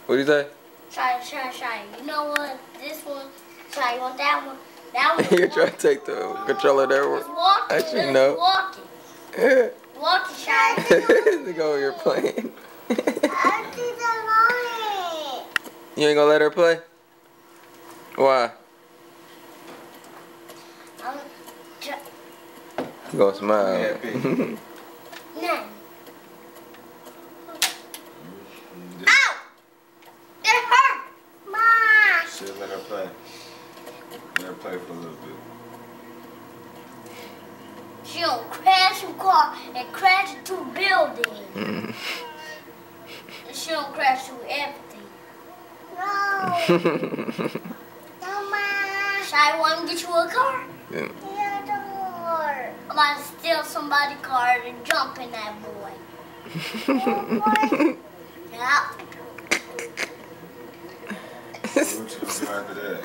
What'd you say? Shy. You know what? This one. Shy, you want that one? That one. You're trying to take the controller there. It's walking. Actually, no. Walking. Yeah. Walking, Shy. They go over here playing. I did the You ain't gonna let her play? Why? You gonna smile. No. Ow! It hurt! Ma! Shit, let her play. Let her play for a little bit. She'll crash your car and crash into buildings. She'll crash through everything. No. Mama. Shy, want to get you a car? Yeah. I'm about to steal somebody's car and jump in that boy. Yeah. What you gonna do after that?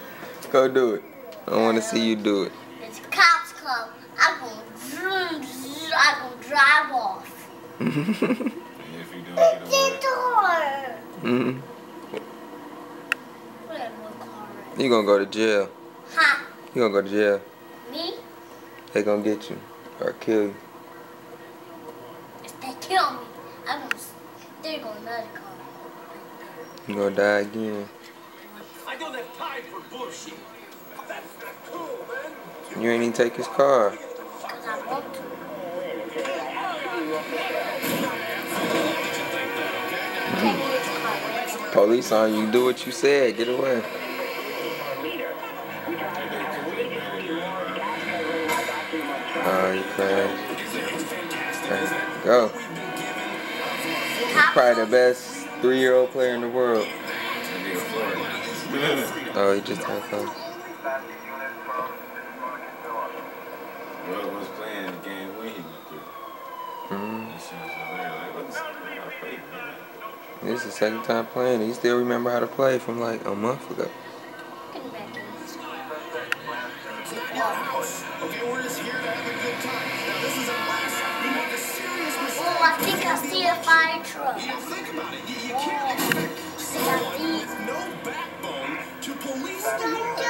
Go do it. I want to see you do it. It's cops come. I'm gonna drive off. And if you don't get away, Mm-hmm. You You gonna go to jail. Huh? You gonna go to jail. Me? They gonna get you or kill you. If they kill me, they're gonna another car. You gonna die again. I don't have time for bullshit. That's not cool, man. You ain't even take his car. Because I want to. Take his car. Police on you. Do what you said. Get away. Oh, you crashed. Okay, go. Probably the best 3-year-old player in the world. Oh, he just had fun. Bro was playing the game when he went through. This is the second time playing. He still remember how to play from like a month ago. Oh, I think I see a fire truck. Think about it. You can't expect someone with no backbone to police the world.